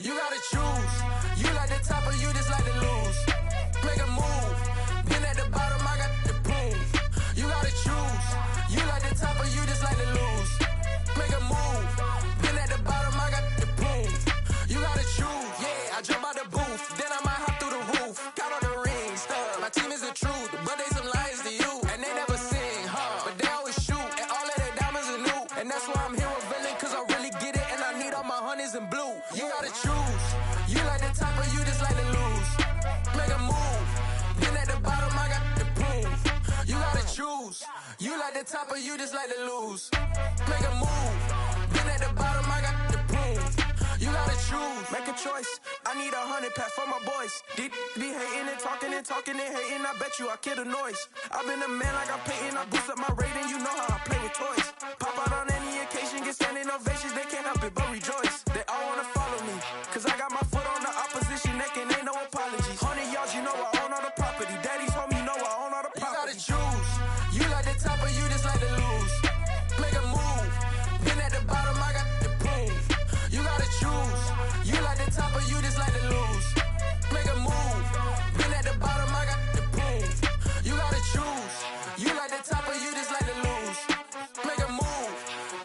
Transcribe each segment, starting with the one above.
You gotta choose. You like the top or you just like to lose. Make a move. Been at the bottom, I got the proof. You gotta choose. You like the top or you just like to lose. Make a move. Been at the bottom, I got the proof. You gotta choose. Yeah, I jump out the booth. Then I might hop through the roof. Count on the rings. My team is the truth, but they some liars to you. And they never sing, but they always shoot. And all of their diamonds are new. And that's why I'm here revealing, cause I really get it. And I need all my honeys in blue. You gotta choose. You like the top or you just like to lose. Make a move. Been at the bottom, I got the proof. You gotta choose. You like the top or you just like to lose. Make a move. Been at the bottom, I got the proof. You gotta choose. Make a choice. I need 100 pass for my boys. Be hating and talking and hating. I bet you I kill the noise. I've been a man like I'm painting. I boost up my rating. You know how I play with toys. Pop out on any occasion, get standing ovations. They can't help it but rejoice. They all wanna follow me, cause I got my foot on the opposition neck and ain't no apologies. 100 yards, you know I own all the property. Daddy's home, you know I own all the property. You gotta choose. You like the top or you just like to lose. Make a move. Been at the bottom, I got the proof. You gotta choose. You like the top or you just like to lose. Make a move. Been at the bottom, I got the proof. You gotta choose. You like the top or you just like to lose. Make a move.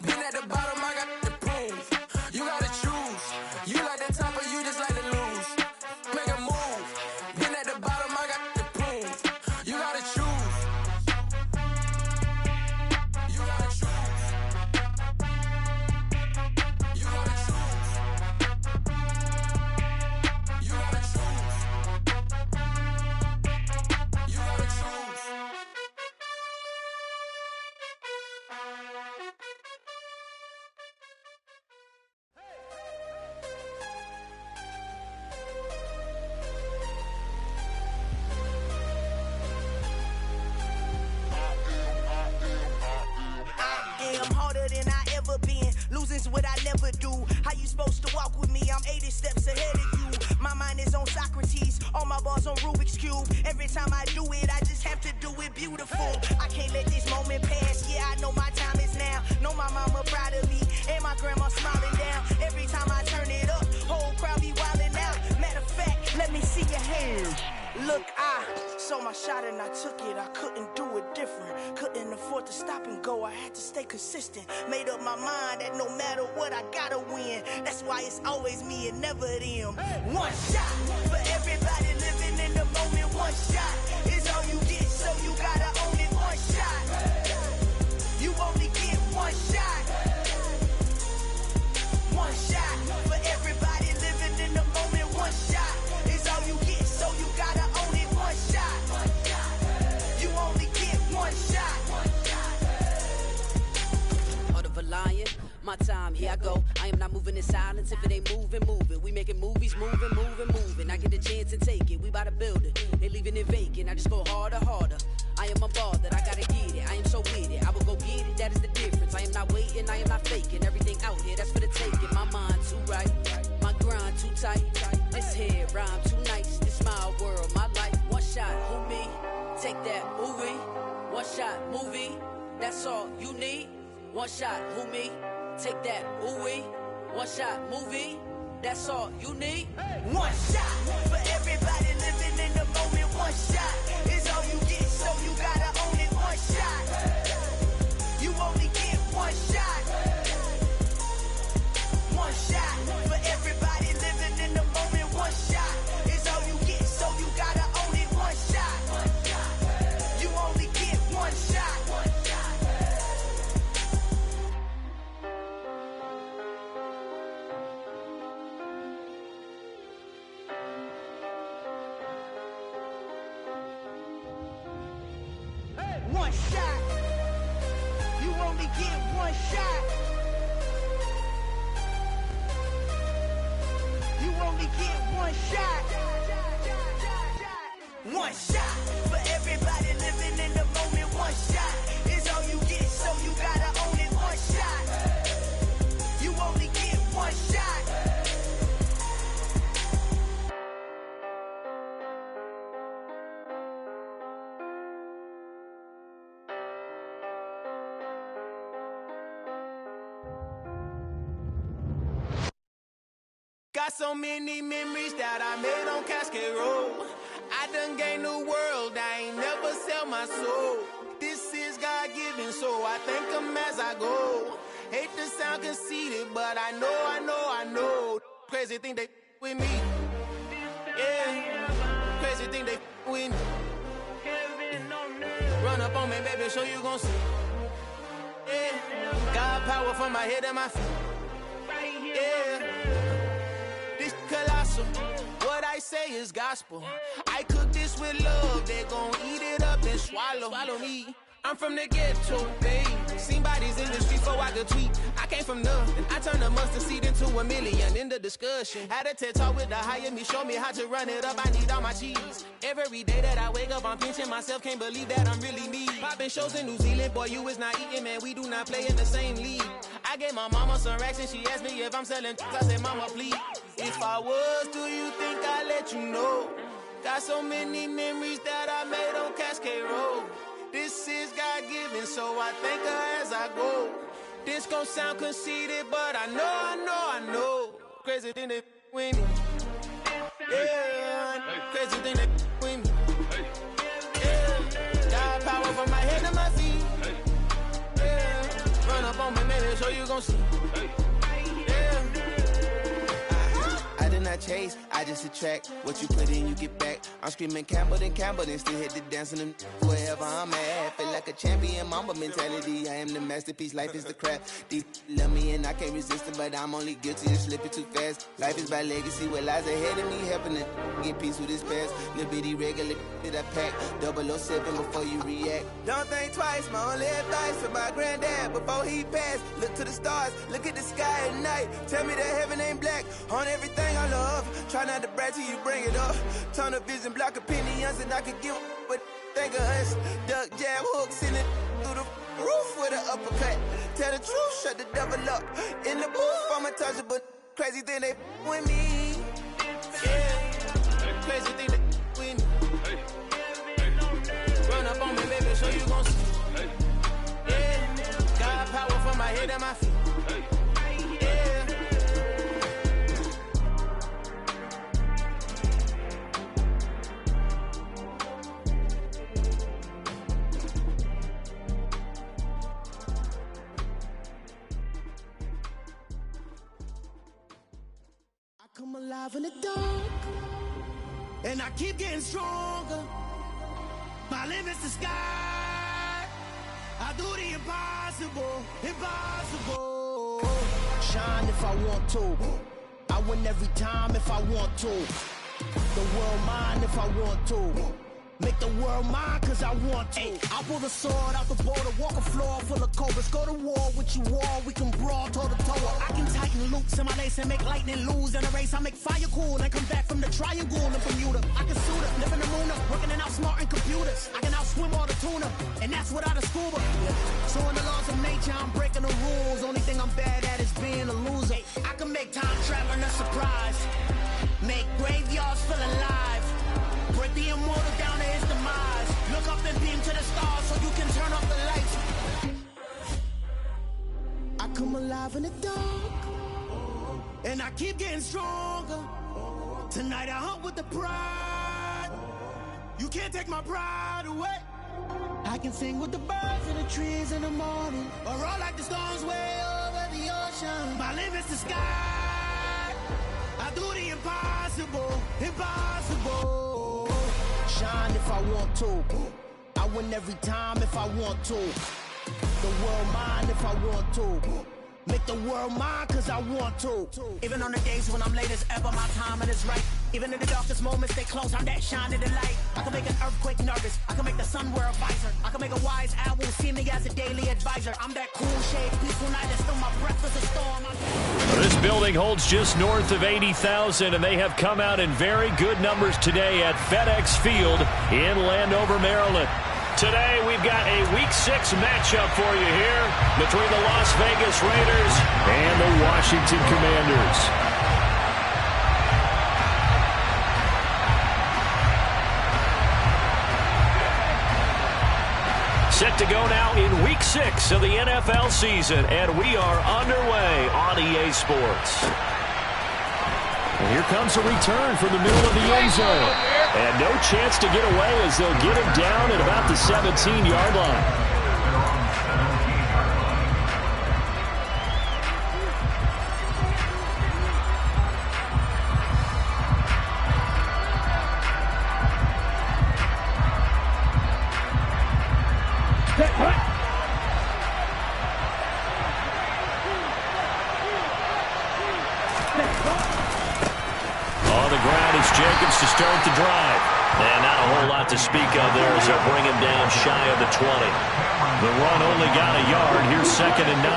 Been at the bottom, I got the proof. You gotta choose. You like the top or you just like to lose. Make a move. Been at the bottom, I got the proof. You gotta choose. You gotta choose. You gotta choose. You gotta choose. You gotta choose. I am harder than I ever been. Losing's what I never do. How you supposed to walk with me? I'm 80 steps ahead of you. My mind is on Socrates. All my bars on Rubik's Cube. Every time I do it, I just have to do it beautiful. I can't let this moment pass. Yeah, I know my time is now. Know my mama proud of me. And my grandma smiling down. Every time I turn it up, whole crowd be wildin' out. Matter of fact, let me see your hands. Look, I saw my shot and I took it. I couldn't do it different. Couldn't afford to stop and go. I had to stay consistent. Made up my mind that no matter what, I gotta win. That's why it's always me and never them. One shot for everybody living in the moment. One shot is all you get, so you gotta own it. One shot. You only get one shot. One shot for everybody living in the moment. One shot is all you get, so you gotta own it. One shot. You only get one shot. Heart of a lion, my time, here I go. I am not moving in silence. If it ain't moving, moving. We making movies, moving. I get the chance and take it. We bout to build it. They leaving it vacant. I just go harder. I am a ball that I gotta get it. I am so with it. I will go get it. That is the difference. I am not waiting. I am not faking. Everything out here, that's for the taking. My mind too right. My grind too tight. This head rhyme too nice. This my world, my life. One shot, who me? Take that, movie. One shot, movie. That's all you need. One shot, who me? Take that, ooh-wee. One shot, movie. That's all you need. One shot for everybody living in the moment. One shot is all you get, so you gotta own it. One shot. You only get one shot. One shot for everybody living in the moment. One shot is all you get, so you gotta own it. One shot. You only get one shot. One shot. You only get one shot. You only get one shot. One shot for everybody living in the moment. One shot is all you get, so you gotta own it. One shot. You only get one shot. Got so many memories that I made on Cascade Road. I done gained the world, I ain't never sell my soul. This is God-given, so I thank him as I go. Hate to sound conceited, but I know. Crazy thing they with me. Yeah, crazy thing they with me. Run up on me, baby, so you gon' see. Yeah, God power from my head and my feet. Yeah, this colossal. What I say is gospel. I cook this with love, they gon' eat it up and swallow me. I'm from the ghetto, babe. Seen bodies in the street before I could tweet. I came from nothing. I turned a mustard seed into $1 million in the discussion. Had a TED talk with the higher me, show me how to run it up. I need all my cheese. Every day that I wake up, I'm pinching myself. Can't believe that I'm really me. Popping shows in New Zealand, boy, you is not eating, man. We do not play in the same league. I gave my mama some racks and she asked me if I'm selling. I said, mama, please. If I was, do you think I'd let you know? Got so many memories that I made on Cascade Road. This is God-given, so I thank her as I go. This gon' sound conceited, but I know. Crazy thing they with me. Yeah, crazy thing they with me. Yeah, God power from my head to my feet. Yeah, run up on me, baby, so you gon' see. I did not chase, I just attract. What you put in, you get back. I'm screaming Campbell, then still hit the dance and them wherever I'm at. Feel like a champion, mamba mentality. I am the masterpiece, life is the craft. Deep love me and I can't resist it, but I'm only guilty of slipping too fast. Life is by legacy, what lies ahead of me, helping to get peace with this past. Little bitty regular that I pack, 007 before you react. Don't think twice, my only advice for my granddad before he passed. Look to the stars, look at the sky at night. Tell me that heaven ain't black on everything I love. Try not to brag till you bring it up. Tunnel vision, block opinions, and I could give but think of us. Duck jab hooks in it through the roof with an uppercut. Tell the truth, shut the devil up. In the booth, I'm untouchable. Crazy thing they with me. Yeah, crazy thing they with me. Run up on me, baby, so you gon' see. Yeah, God power from my head and my feet. Come alive in the dark, and I keep getting stronger. My limit's the sky. I do the impossible. Shine if I want to. I win every time if I want to. The world mine if I want to. Make the world mine cause I want to. I pull the sword out the border, walk a floor full of cobras. Go to war with you all, we can brawl toe to toe. I can tighten loops in my lace and make lightning lose in a race. I make fire cool and come back from the triangle in Bermuda. I can suit up, live in the moon up, working and outsmarting computers. I can outswim all the tuna, and that's without a scuba. So in the laws of nature, I'm breaking the rules. Only thing I'm bad at is being a loser. I can make time traveling a surprise. Make graveyards feel alive. Break the immortal down to his demise. Look up and beam to the stars so you can turn off the lights. I come alive in the dark, and I keep getting stronger. Tonight I hunt with the pride. You can't take my pride away. I can sing with the birds and the trees in the morning, or roll like the storms way over the ocean. My limit's the sky. I do the impossible. Shine if I want to. I win every time if I want to. The world mine if I want to. Make the world mine cause I want to. Even on the days when I'm late as ever, my timing is right. Even in the darkest moments, stay close, I'm that shining the light. I can make an earthquake nervous, I can make the sun wear a visor. I can make a wise owl see me as a daily advisor. I'm that cool shade, peaceful night, and still my breath is a storm. This building holds just north of 80,000, and they have come out in very good numbers today at FedEx Field in Landover, Maryland. Today, we've got a Week 6 matchup for you here between the Las Vegas Raiders and the Washington Commanders. Set to go now in Week 6 of the NFL season, and we are underway on EA Sports. And here comes a return from the middle of the end zone. And no chance to get away as they'll get him down at about the 17-yard line. Jacobs to start the drive. And not a whole lot to speak of there as they'll bring him down shy of the 20. The run only got a yard. Here's 2nd and 9.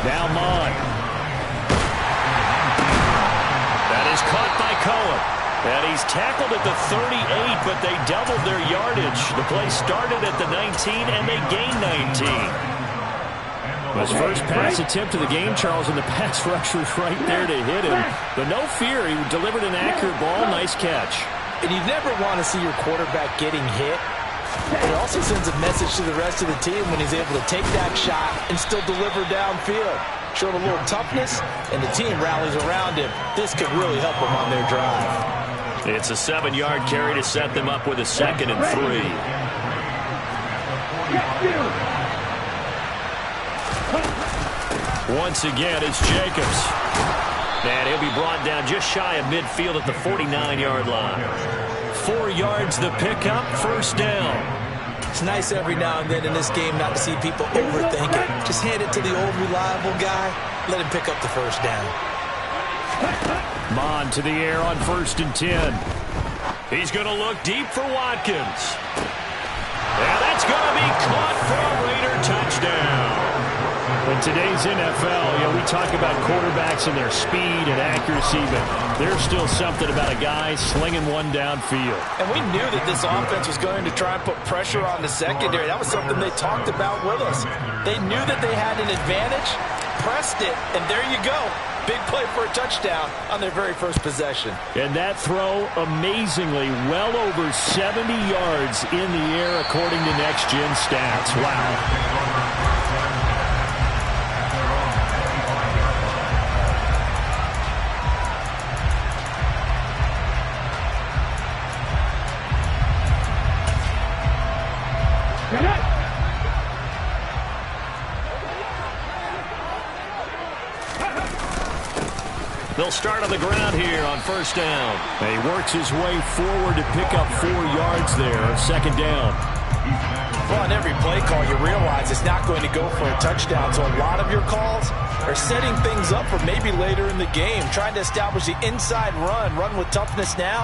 Now Mond. That is caught by Cohen. And he's tackled at the 38, but they doubled their yardage. The play started at the 19, and they gained 19. His first pass attempt of the game, Charles, and the pass rusher's right there to hit him. But no fear, he delivered an accurate ball. Nice catch. And you never want to see your quarterback getting hit. It also sends a message to the rest of the team when he's able to take that shot and still deliver downfield. Showed a little toughness, and the team rallies around him. This could really help them on their drive. It's a 7-yard carry to set them up with a 2nd and 3. Once again, it's Jacobs. And he'll be brought down just shy of midfield at the 49-yard line. 4 yards the pickup, 1st down. It's nice every now and then in this game not to see people overthink it. Just hand it to the old reliable guy. Let him pick up the 1st down. Mond to the air on 1st and 10. He's going to look deep for Watkins. And that's going to be caught for a Raider touchdown. In today's NFL, we talk about quarterbacks and their speed and accuracy, but there's still something about a guy slinging one downfield. And we knew that this offense was going to try and put pressure on the secondary. That was something they talked about with us. They knew that they had an advantage, pressed it, and there you go. Big play for a touchdown on their very first possession. And that throw, amazingly, well over 70 yards in the air according to Next Gen Stats. Wow. They'll start on the ground here on 1st down. And he works his way forward to pick up 4 yards there, 2nd down. Well, on every play call, you realize it's not going to go for a touchdown. So a lot of your calls are setting things up for maybe later in the game, trying to establish the inside run with toughness now,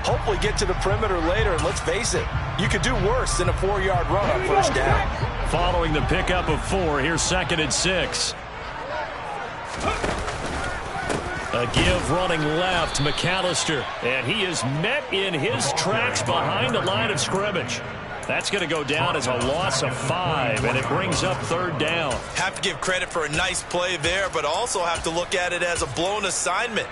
hopefully get to the perimeter later. And let's face it, you could do worse than a 4-yard run on 1st down. Following the pickup of 4, here's 2nd and 6. A give running left, McAllister, and he is met in his tracks behind the line of scrimmage. That's going to go down as a loss of 5, and it brings up 3rd down. Have to give credit for a nice play there, but also have to look at it as a blown assignment.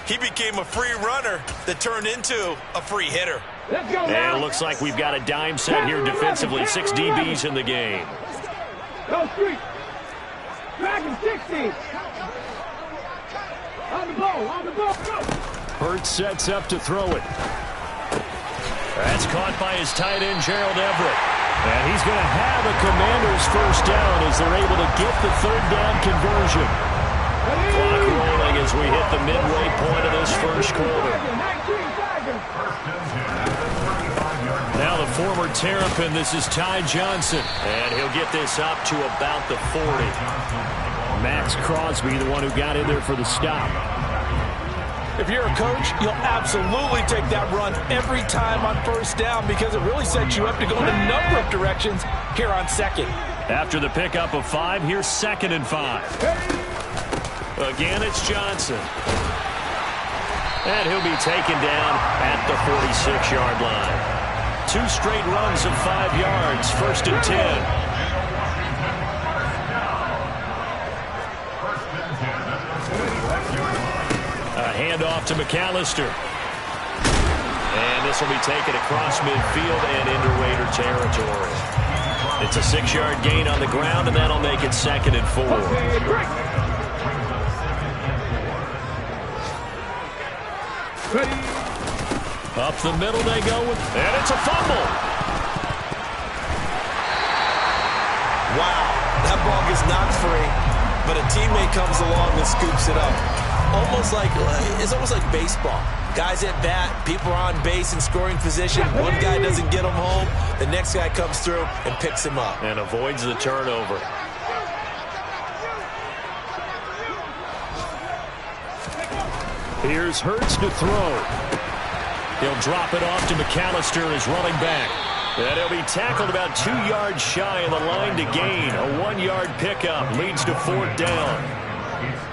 He became a free runner that turned into a free hitter. And it looks like we've got a dime set here defensively. 6 DBs in the game. Go street. Dragon 60. On the ball, go! Hurts sets up to throw it. That's caught by his tight end, Gerald Everett. And he's going to have a Commanders 1st down as they're able to get the 3rd down conversion. Clock rolling as we hit the midway point of this 1st quarter. Now the former Terrapin, this is Ty Johnson. And he'll get this up to about the 40. Max Crosby, the one who got in there for the stop. If you're a coach, you'll absolutely take that run every time on 1st down because it really sets you up to go in a number of directions here on 2nd. After the pickup of 5, here's 2nd and 5. Again, it's Johnson. And he'll be taken down at the 46-yard line. 2 straight runs of 5 yards, 1st and 10. Handoff to McAllister. And this will be taken across midfield and into Raider territory. It's a 6-yard gain on the ground, and that'll make it 2nd and 4. Up the middle they go, and it's a fumble. Wow, that ball gets knocked free, but a teammate comes along and scoops it up. It's almost like baseball. Guys at bat, people are on base in scoring position. One guy doesn't get him home, the next guy comes through and picks him up. And avoids the turnover. Here's Hurts to throw. He'll drop it off to McAllister as running back. And he'll be tackled about 2 yards shy of the line to gain. A 1-yard pickup leads to 4th down.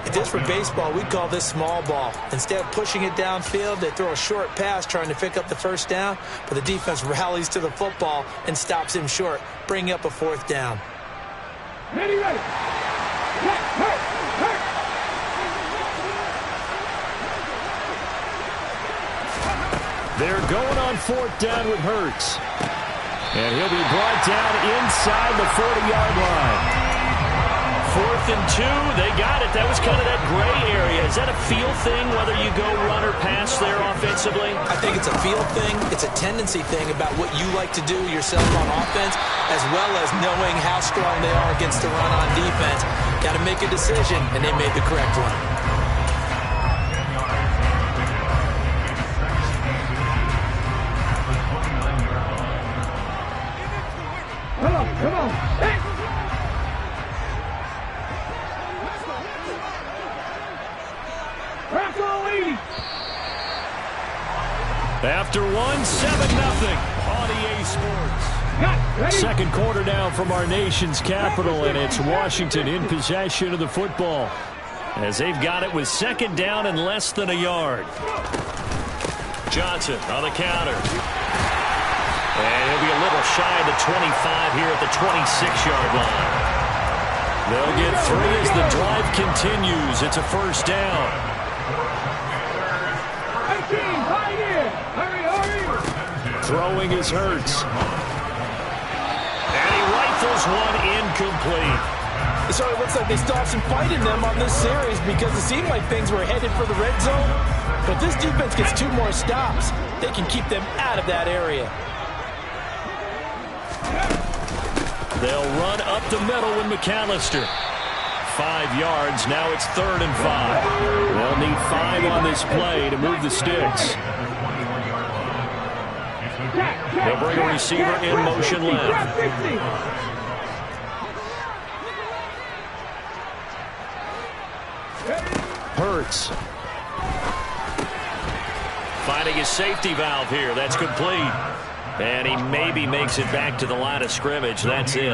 If this were baseball, we'd call this small ball. Instead of pushing it downfield, they throw a short pass trying to pick up the 1st down, but the defense rallies to the football and stops him short, bringing up a 4th down. Ready. Hurt. They're going on 4th down with Hurts. And he'll be brought down inside the 40-yard line. 4th and 2. They got it. That was kind of that gray area. Is that a feel thing, whether you go run or pass there offensively? I think it's a feel thing. It's a tendency thing about what you like to do yourself on offense, as well as knowing how strong they are against the run on defense. Got to make a decision, and they made the correct one. Come on. Hey. After 1, 7-0 on EA Sports. Second quarter now from our nation's capital, and it's Washington in possession of the football as they've got it with 2nd down and less than a yard. Johnson on the counter. And he'll be a little shy of the 25 here at the 26-yard line. They'll get 3 as the drive continues. It's a 1st down. Throwing is Hurts. And he rifles one incomplete. It sort of looks like they still have some fight in them on this series because it seemed like things were headed for the red zone. But this defense gets 2 more stops. They can keep them out of that area. They'll run up the middle with McAllister. 5 yards. Now it's 3rd and 5. They'll need 5 on this play to move the sticks. They'll bring a receiver in motion left. Hurts. Finding his safety valve here. That's complete. And he maybe makes it back to the line of scrimmage. That's it.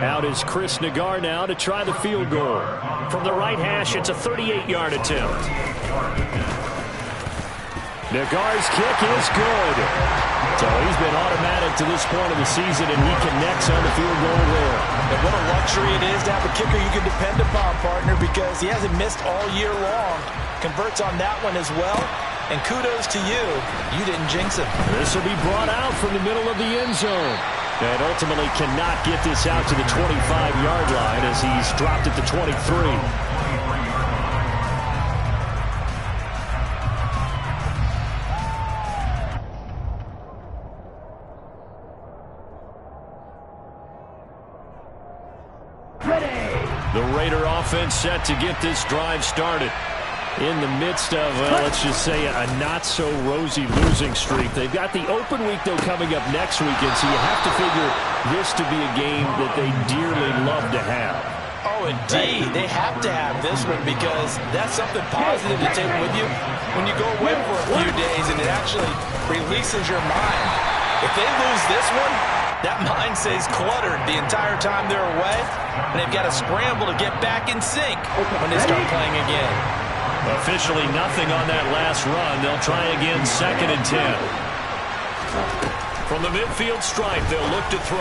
Out is Chris Nagar now to try the field goal. From the right hash, it's a 38-yard attempt. Nagar's kick is good. So he's been automatic to this point of the season, and he connects on the field goal there. And what a luxury it is to have a kicker you can depend upon, partner, because he hasn't missed all year long. Converts on that one as well. And kudos to you. You didn't jinx him. This will be brought out from the middle of the end zone. And ultimately cannot get this out to the 25-yard line as he's dropped at the 23. The Raider offense set to get this drive started. In the midst of, let's just say, a not-so-rosy losing streak. They've got the open week, though, coming up next weekend, so you have to figure this to be a game that they dearly love to have. Oh, indeed. They have to have this one because that's something positive to take with you when you go away for a few days, and it actually releases your mind. If they lose this one, that mind stays cluttered the entire time they're away, and they've got to scramble to get back in sync when they start playing again. Officially nothing on that last run. They'll try again 2nd and 10. From the midfield stripe, they'll look to throw.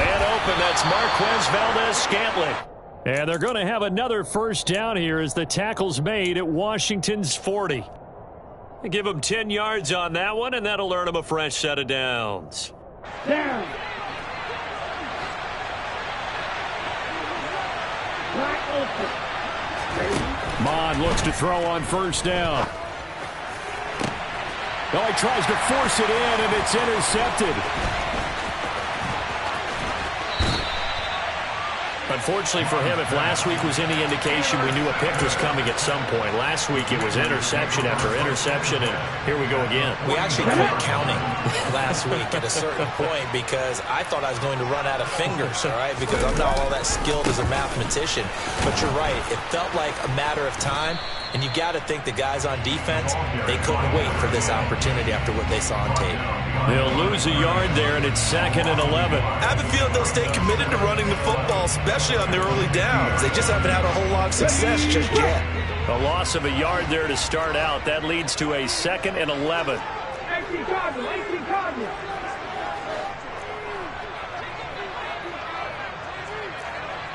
Man open, that's Marquez Valdez-Scantling. And they're going to have another 1st down here as the tackle's made at Washington's 40. Give them 10 yards on that one, and that'll earn them a fresh set of downs. Down. Mond looks to throw on first down. Oh, he tries to force it in, and it's intercepted. Unfortunately for him, if last week was any indication, we knew a pick was coming at some point. Last week it was interception after interception, and here we go again. We actually quit counting last week at a certain point because I thought I was going to run out of fingers, all right, because I'm not all that skilled as a mathematician. But you're right. It felt like a matter of time, and you got to think the guys on defense, they couldn't wait for this opportunity after what they saw on tape. They'll lose a yard there, and it's 2nd and 11. I have a feeling they'll stay committed to running the football, especially on their early downs. They just haven't had a whole lot of success just yet. A loss of a yard there to start out. That leads to a 2nd and 11. 18 Cardinals, 18 Cardinals.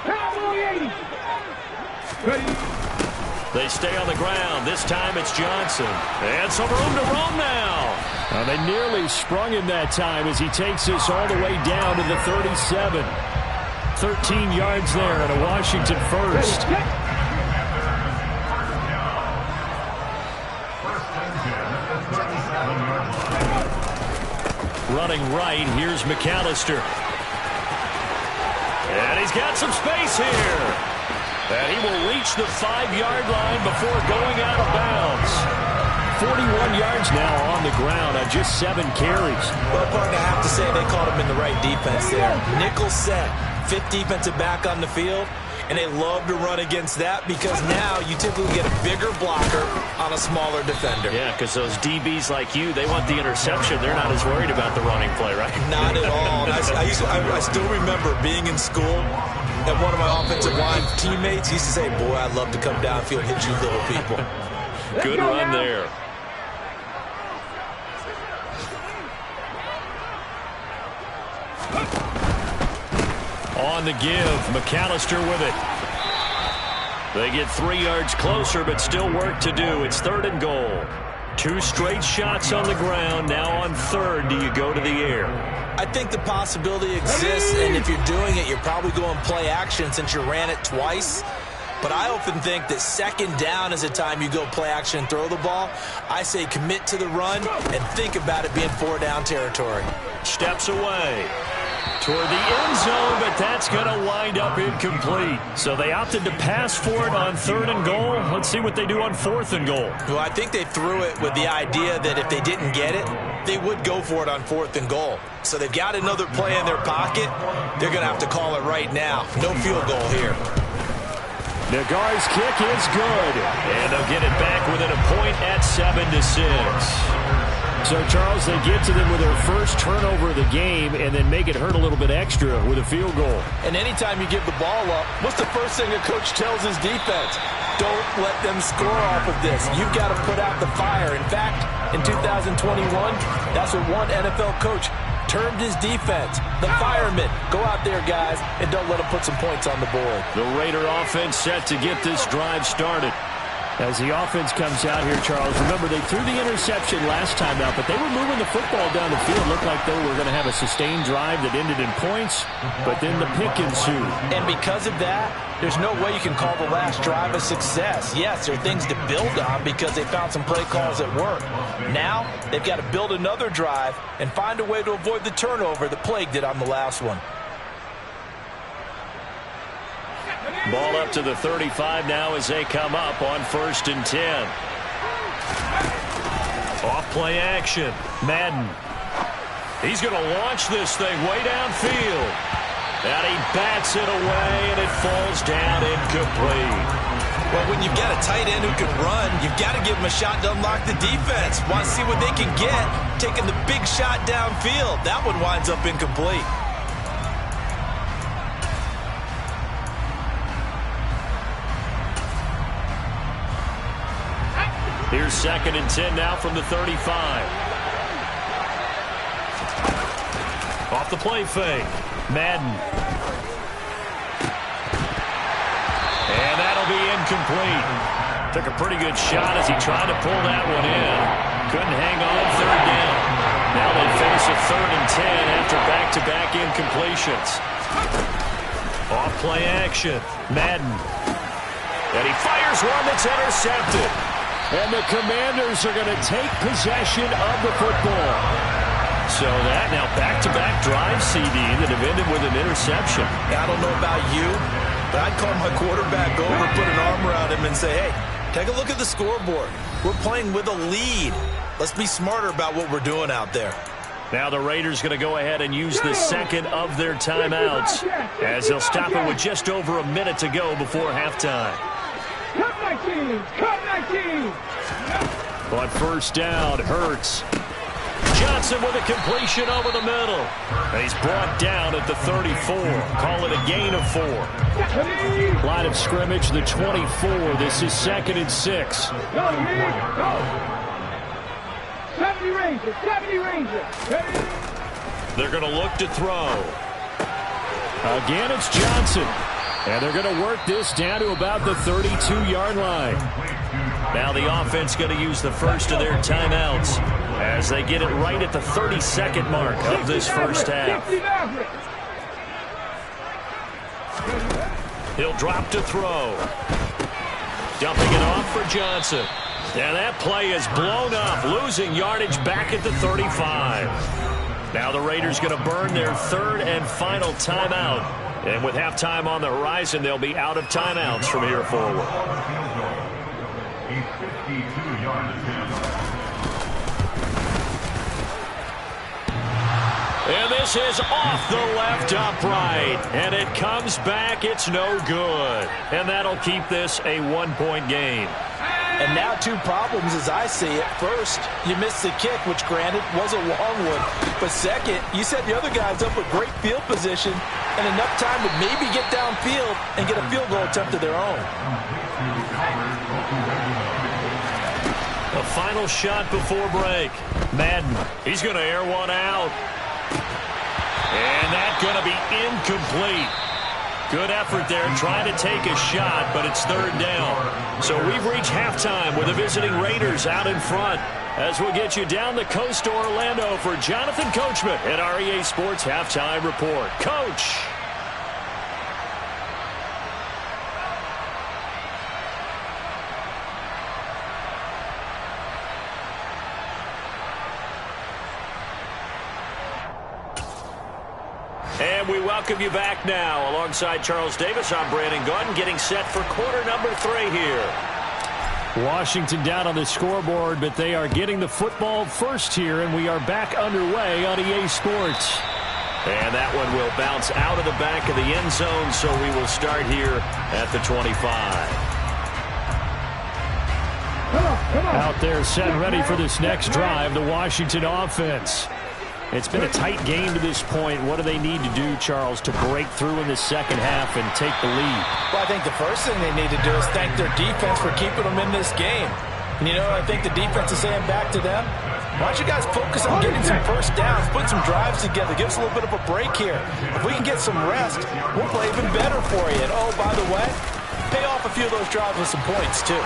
Cowboy 80. Ready. They stay on the ground. This time it's Johnson. And some room to roam now. Now they nearly sprung him that time as he takes us all the way down to the 37. 13 yards there and a Washington first. Running right, here's McAllister. And he's got some space here. And he will reach the 5-yard line before going out of bounds. 41 yards now on the ground on just 7 carries. Well, partner, I have to say they called him in the right defense there. Nickel set, 5th defensive back on the field, and they love to run against that because now you typically get a bigger blocker on a smaller defender. Yeah, because those DBs like you, they want the interception. They're not as worried about the running play, right? Not at all. I still remember being in school, and one of my offensive line teammates used to say, boy, I'd love to come downfield and hit you little people. Good run there. On the give, McAllister with it. They get 3 yards closer, but still work to do. It's 3rd and goal. 2 straight shots on the ground. Now on 3rd, do you go to the air? I think the possibility exists, and if you're doing it, you're probably going play action since you ran it twice. But I often think that 2nd down is a time you go play action and throw the ball. I say commit to the run and think about it being 4-down territory. Steps away toward the end zone, but that's going to wind up incomplete. So they opted to pass for it on 3rd and goal. Let's see what they do on 4th and goal. Well, I think they threw it with the idea that if they didn't get it, they would go for it on 4th and goal. So they've got another play in their pocket. They're going to have to call it right now. No field goal here. Nagar's kick is good, and they'll get it back within a point at 7-6. So, Charles, they get to them with their first turnover of the game and then make it hurt a little bit extra with a field goal. And anytime you give the ball up, what's the first thing a coach tells his defense? Don't let them score off of this. You've got to put out the fire. In fact, in 2021, that's what one NFL coach termed his defense, the firemen. Go out there, guys, and don't let them put some points on the board. The Raider offense set to get this drive started. As the offense comes out here, Charles, remember they threw the interception last time out, but they were moving the football down the field. Looked like they were going to have a sustained drive that ended in points, but then the pick ensued. And because of that, there's no way you can call the last drive a success. Yes, there are things to build on because they found some play calls that work. Now, they've got to build another drive and find a way to avoid the turnover that plagued it on the last one. Ball up to the 35 now as they come up on 1st and 10. Off play action. Madden. He's going to launch this thing way downfield. And he bats it away, and it falls down incomplete. Well, when you've got a tight end who can run, you've got to give him a shot to unlock the defense. Want to see what they can get, taking the big shot downfield. That one winds up incomplete. Here's 2nd and 10 now from the 35. Off the play fake. Madden. And that'll be incomplete. Took a pretty good shot as he tried to pull that one in. Couldn't hang on 3rd down. Now they face a 3rd and 10 after back-to-back incompletions. Off play action. Madden. And he fires one that's intercepted. And the Commanders are going to take possession of the football. So that now back-to-back drive, CD, that have ended with an interception. I don't know about you, but I'd call my quarterback over, put an arm around him, and say, hey, take a look at the scoreboard. We're playing with a lead. Let's be smarter about what we're doing out there. Now the Raiders going to go ahead and use the second of their timeouts as they'll stop it with just over a minute to go before halftime. Cut 19! Cut 19! But first down, Hurts. Johnson with a completion over the middle. And he's brought down at the 34. Call it a gain of 4. Line of scrimmage, the 24. This is 2nd and 6. Go, man, go! 70 Rangers, 70 Rangers. Ready? They're going to look to throw. Again, it's Johnson. And they're going to work this down to about the 32-yard line. Now the offense going to use the first of their timeouts as they get it right at the 32nd mark of this first half. He'll drop to throw. Dumping it off for Johnson. And that play is blown up, losing yardage back at the 35. Now the Raiders going to burn their third and final timeout. And with halftime on the horizon, they'll be out of timeouts from here forward. And this is off the left upright. And it comes back. It's no good. And that'll keep this a 1-point game. And now 2 problems as I see it. First, you missed the kick, which granted was a long one. But second, you set the other guys up with great field position and enough time to maybe get downfield and get a field goal attempt of their own. A final shot before break. Madden, he's going to air one out. And that's going to be incomplete. Good effort there trying to take a shot, but it's 3rd down. So we've reached halftime with the visiting Raiders out in front. As we'll get you down the coast to Orlando for Jonathan Coachman at our EA Sports Halftime Report. Coach. And we welcome you back now. Alongside Charles Davis, I'm Brandon Gordon, getting set for quarter number 3 here. Washington down on the scoreboard, but they are getting the football first here, and we are back underway on EA Sports. And that one will bounce out of the back of the end zone, so we will start here at the 25. Out there set ready for this next drive, the Washington offense. It's been a tight game to this point. What do they need to do, Charles, to break through in the second half and take the lead? Well, I think the first thing they need to do is thank their defense for keeping them in this game. And, you know, I think the defense is saying back to them, why don't you guys focus on getting some first downs, putting some drives together, give us a little bit of a break here. If we can get some rest, we'll play even better for you. And, oh, by the way, pay off a few of those drives with some points, too.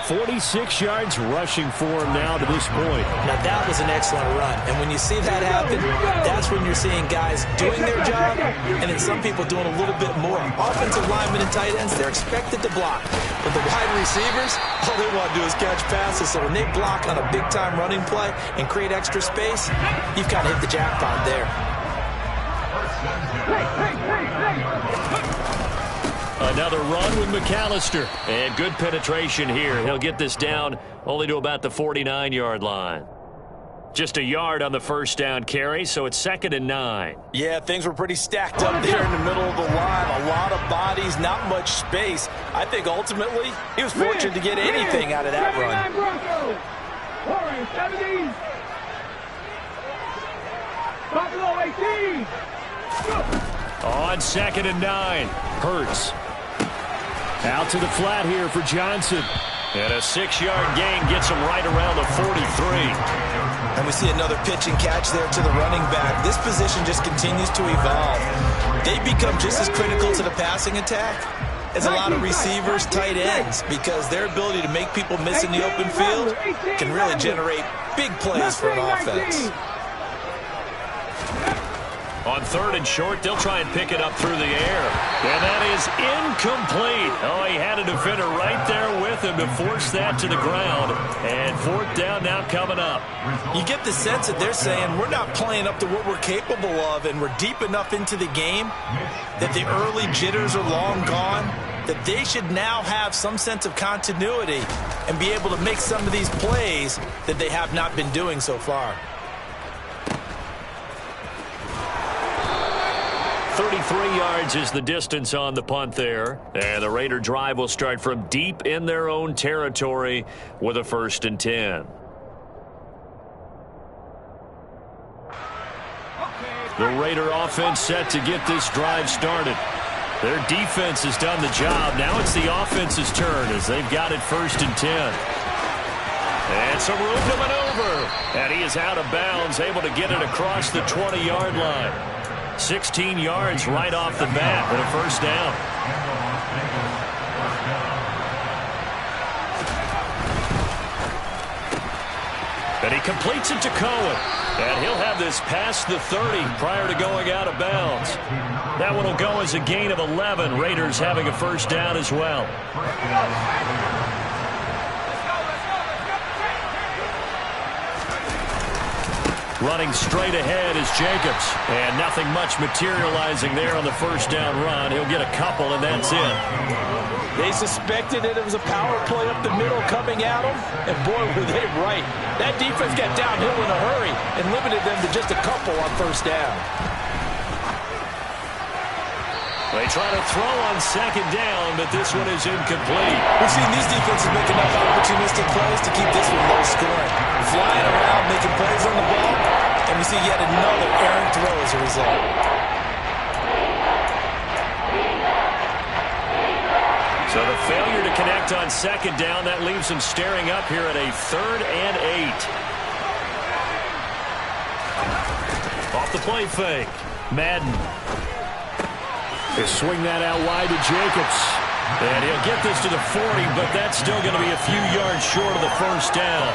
46 yards rushing for him now to this point. Now, that was an excellent run. And when you see that happen, that's when you're seeing guys doing their job and then some people doing a little bit more. Offensive linemen and tight ends, they're expected to block. But the wide receivers, all they want to do is catch passes. So when they block on a big-time running play and create extra space, you've kind of hit the jackpot there. Another run with McAllister. And good penetration here. He'll get this down only to about the 49-yard line. Just a yard on the first down carry, so it's 2nd and 9. Yeah, things were pretty stacked up there in the middle of the line. A lot of bodies, not much space. I think ultimately he was fortunate to get anything out of that run. On 2nd and 9, Hurts. Out to the flat here for Johnson. And a 6-yard gain gets him right around the 43. And we see another pitch and catch there to the running back. This position just continues to evolve. They become just as critical to the passing attack as a lot of receivers, tight ends, because their ability to make people miss in the open field can really generate big plays for an offense. On On 3rd and short, they'll try and pick it up through the air. And that is incomplete. Oh, he had a defender right there with him to force that to the ground. And 4th down now coming up. You get the sense that they're saying we're not playing up to what we're capable of, and we're deep enough into the game that the early jitters are long gone, that they should now have some sense of continuity and be able to make some of these plays that they have not been doing so far. 33 yards is the distance on the punt there. And the Raider drive will start from deep in their own territory with a 1st and 10. The Raider offense set to get this drive started. Their defense has done the job. Now it's the offense's turn as they've got it 1st and 10. And some room to maneuver. And he is out of bounds, able to get it across the 20-yard line. 16 yards right off the bat and a 1st down. And he completes it to Cohen. And he'll have this past the 30 prior to going out of bounds. That one will go as a gain of 11. Raiders having a 1st down as well. Running straight ahead is Jacobs. And nothing much materializing there on the 1st down run. He'll get a couple, and that's it. They suspected that it was a power play up the middle coming at them, and boy, were they right. That defense got downhill in a hurry and limited them to just a couple on 1st down. They try to throw on 2nd down, but this one is incomplete. We've seen these defenses make enough opportunistic plays to keep this one low scoring. Flying around, making plays on the ball, and we see yet another errant throw as a result. So the failure to connect on 2nd down, that leaves them staring up here at a 3rd and 8. Off the play fake. Madden. He'll swing that out wide to Jacobs. And he'll get this to the 40, but that's still going to be a few yards short of the 1st down.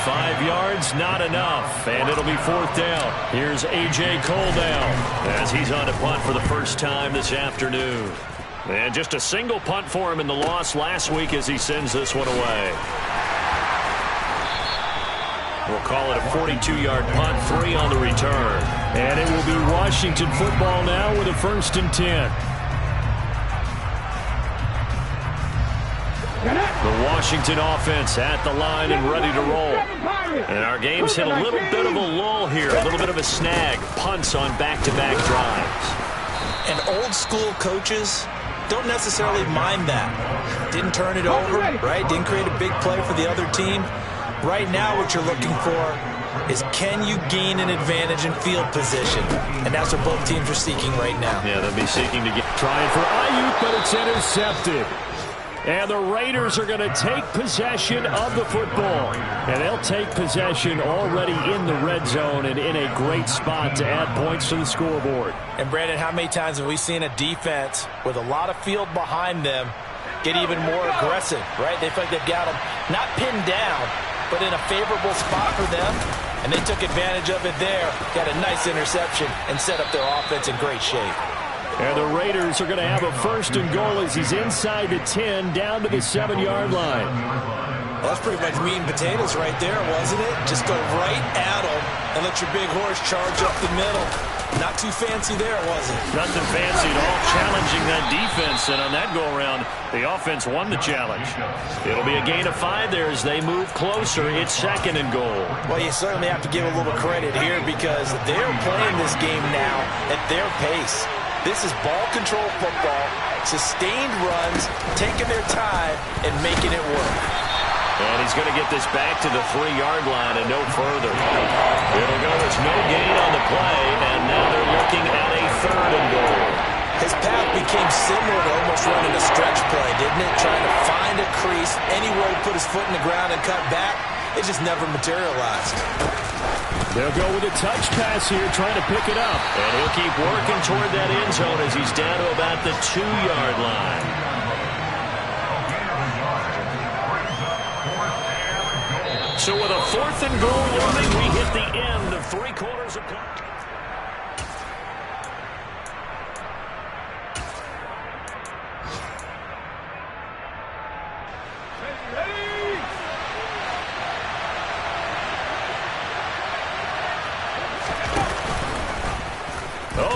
5 yards, not enough. And it'll be 4th down. Here's A.J. Cole down as he's on to punt for the first time this afternoon. And just a single punt for him in the loss last week as he sends this one away. We'll call it a 42-yard punt, 3 on the return. And it will be Washington football now with a 1st and 10. The Washington offense at the line and ready to roll. And our game's hit a little bit of a lull here, a little bit of a snag. Punts on back-to-back drives. And old-school coaches don't necessarily mind that. Didn't turn it over, right? Didn't create a big play for the other team. Right now what you're looking for is can you gain an advantage in field position? And that's what both teams are seeking right now. Yeah, they'll be seeking to get trying for Ayuk, but it's intercepted. And the Raiders are going to take possession of the football. And they'll take possession already in the red zone and in a great spot to add points to the scoreboard. And Brandon, how many times have we seen a defense with a lot of field behind them get even more aggressive, right? They feel like they've got them not pinned down, but in a favorable spot for them. And they took advantage of it there, got a nice interception, and set up their offense in great shape. And the Raiders are going to have a 1st and goal as he's inside the 10, down to the 7-yard line. Well, that's pretty much meat and potatoes right there, wasn't it? Just go right at them and let your big horse charge up the middle. Not too fancy there, was it? Nothing fancy at all, challenging that defense. And on that go-around, the offense won the challenge. It'll be a gain of 5 there as they move closer. It's 2nd and goal. Well, you certainly have to give a little credit here because they're playing this game now at their pace. This is ball control football, sustained runs, taking their time, and making it work. And he's going to get this back to the 3-yard line and no further. It'll go as no gain on the play, and now they're looking at a 3rd and goal. His path became similar to almost running a stretch play, didn't it? Trying to find a crease, anywhere to put his foot in the ground and cut back. It just never materialized. They'll go with a touch pass here, trying to pick it up. And he'll keep working toward that end zone as he's down to about the 2-yard line. So with a 4th and goal warning, we hit the end of 3 quarters of play.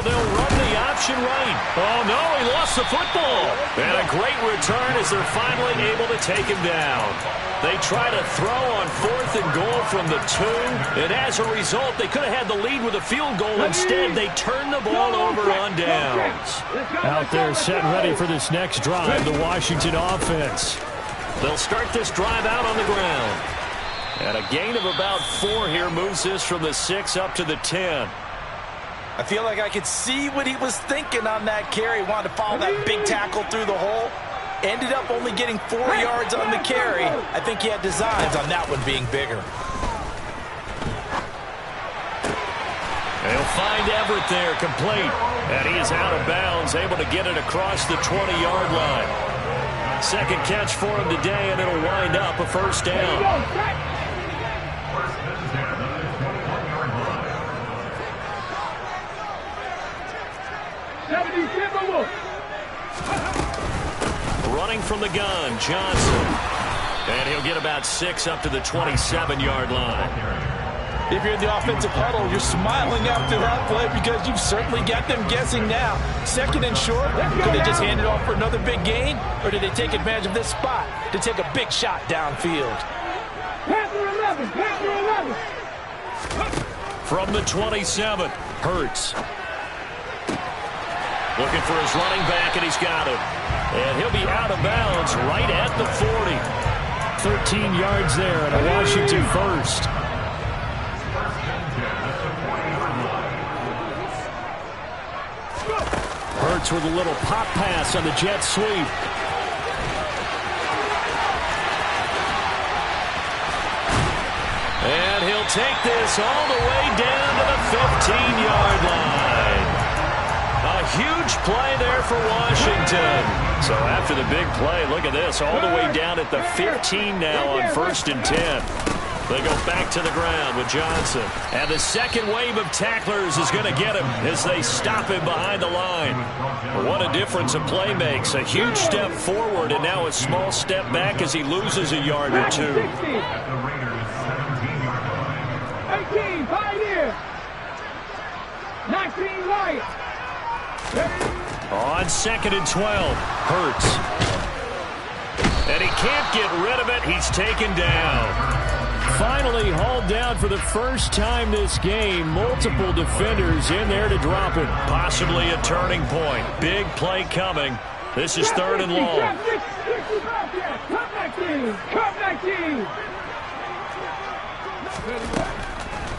so they'll run the option right. Oh, no, he lost the football. And a great return as they're finally able to take him down. They try to throw on 4th and goal from the 2, and as a result, they could have had the lead with a field goal. Instead, they turn the ball over on downs. Out there set ready for this next drive, the Washington offense. They'll start this drive out on the ground. And a gain of about 4 here moves this from the 6 up to the 10. I feel like I could see what he was thinking on that carry. Wanted to follow that big tackle through the hole. Ended up only getting 4 yards on the carry. I think he had designs on that one being bigger. They'll find Everett there, complete. And he is out of bounds, able to get it across the 20-yard line. Second catch for him today, and it'll wind up a first down. Running from the gun, Johnson. And he'll get about 6 up to the 27-yard line. If you're in the offensive huddle, you're smiling after that play because you've certainly got them guessing now. Second and short, could they just hand it off for another big gain? Or did they take advantage of this spot to take a big shot downfield? Panther 11, Panther 11. From the 27, Hurts. Looking for his running back, and he's got him. And he'll be out of bounds right at the 40. 13 yards there, and a Washington first. Hurts with a little pop pass on the jet sweep. And he'll take this all the way down to the 15-yard line. A huge play there for Washington. So after the big play, look at this, all the way down at the 15 now on 1st and 10. They go back to the ground with Johnson. And the second wave of tacklers is going to get him as they stop him behind the line. What a difference a play makes. A huge step forward and now a small step back as he loses a yard or 2. 18, Pioneer. 19, Lions. On 2nd and 12, Hurts. And he can't get rid of it. He's taken down. Finally hauled down for the first time this game. Multiple defenders in there to drop him. Possibly a turning point. Big play coming. This is 3rd and long.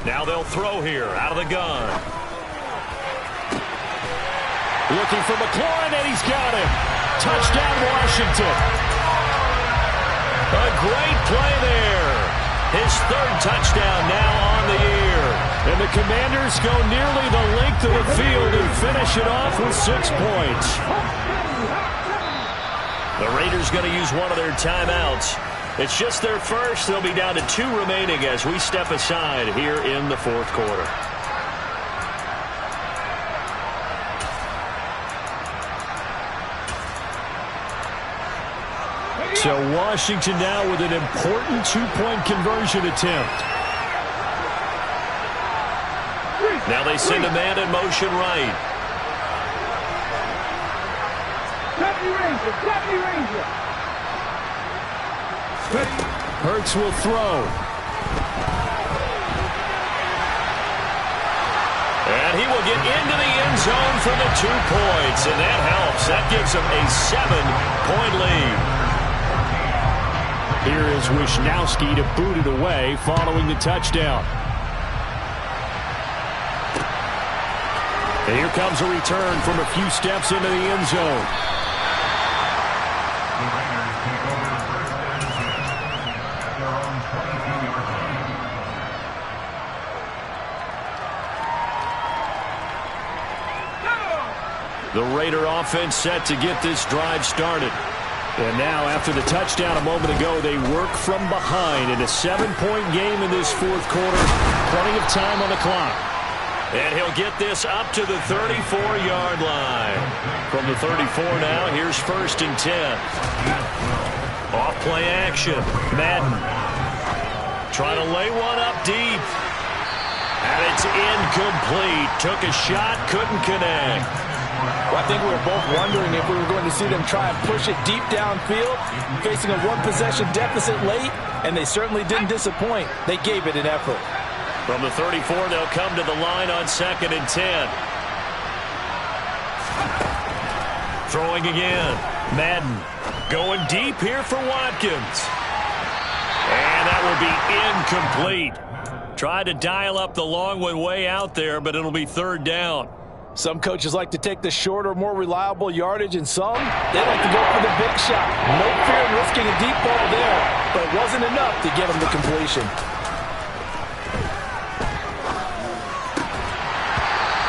Now they'll throw here out of the gun. Looking for McLaurin, and he's got him. Touchdown, Washington. A great play there. His 3rd touchdown now on the year. And the Commanders go nearly the length of the field and finish it off with 6 points. The Raiders going to use one of their timeouts. It's just their first. They'll be down to 2 remaining as we step aside here in the 4th quarter. So Washington now with an important 2-point conversion attempt. Now they send a man in motion right. Hurts will throw. And he will get into the end zone for the 2 points. And that helps. That gives him a 7-point lead. Here is Wisnowski to boot it away following the touchdown. And here comes a return from a few steps into the end zone. The Raider offense set to get this drive started. And now, after the touchdown a moment ago, they work from behind in a 7-point game in this 4th quarter. Plenty of time on the clock. And he'll get this up to the 34-yard line. From the 34 now, here's 1st and 10. Off-play action. Madden trying to lay one up deep. And it's incomplete. Took a shot, couldn't connect. Well, I think we were both wondering if we were going to see them try and push it deep downfield, facing a one-possession deficit late, and they certainly didn't disappoint. They gave it an effort. From the 34, they'll come to the line on 2nd and 10. Throwing again. Madden going deep here for Watkins. And that will be incomplete. Tried to dial up the long one way out there, but it'll be 3rd down. Some coaches like to take the shorter, more reliable yardage, and some, they like to go for the big shot. No fear in risking a deep ball there, but it wasn't enough to get them the completion.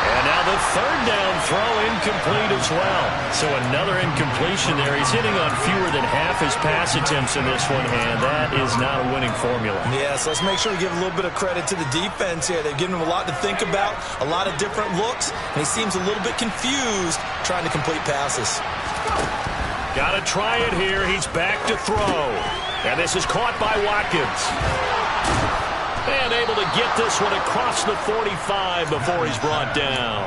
And now the 3rd down throw incomplete as well. So another incompletion there. He's hitting on fewer than half his pass attempts in this one, and that is not a winning formula. Yes, let's make sure we give a little bit of credit to the defense here. They've given him a lot to think about, a lot of different looks, and he seems a little bit confused trying to complete passes. Got to try it here. He's back to throw. And this is caught by Watkins. And able to get this one across the 45 before he's brought down.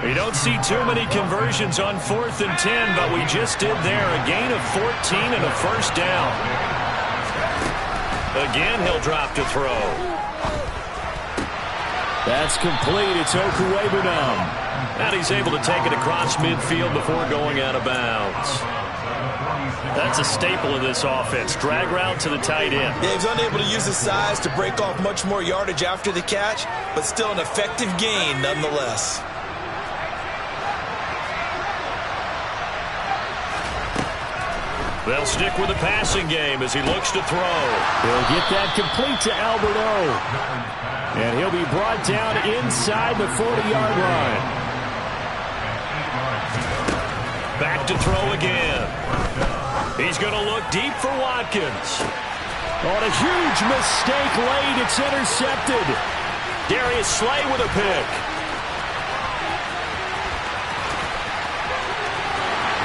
We don't see too many conversions on 4th and 10, but we just did there. A gain of 14 and a 1st down. Again, he'll drop to throw. That's complete. It's Okuwebunam. And he's able to take it across midfield before going out of bounds. That's a staple of this offense. Drag route to the tight end. Yeah, he's unable to use his size to break off much more yardage after the catch, but still an effective gain nonetheless. They'll stick with the passing game as he looks to throw. He'll get that complete to Alberto. And he'll be brought down inside the 40-yard line. Back to throw again. He's going to look deep for Watkins. On a huge mistake late, it's intercepted. Darius Slay with a pick.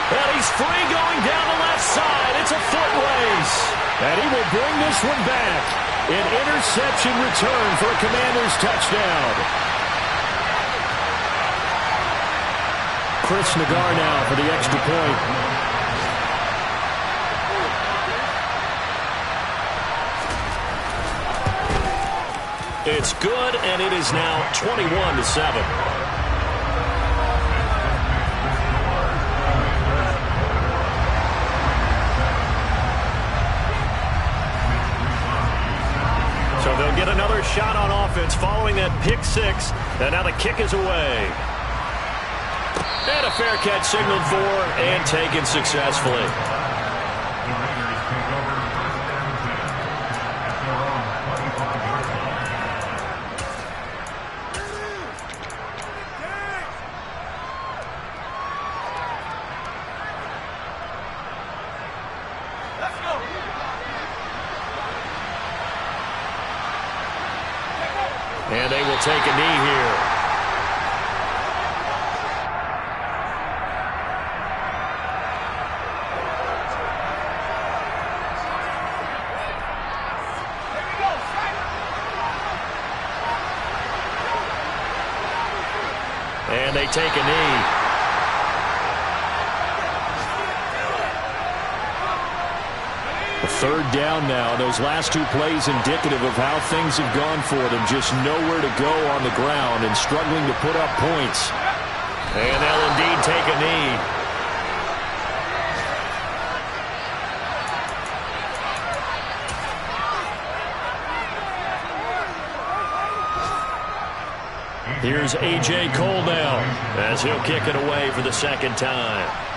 And he's free going down the left side. It's a foot race. And he will bring this one back. An interception return for a Commanders touchdown. Chris Nagar now for the extra point. It's good, and it is now 21-7. So they'll get another shot on offense following that pick 6, and now the kick is away. And a fair catch signaled for and taken successfully. And they will take a knee here. And they take a knee. Third down now. Those last 2 plays indicative of how things have gone for them. Just nowhere to go on the ground and struggling to put up points. And they'll indeed take a knee. Here's A.J. Cole now as he'll kick it away for the 2nd time.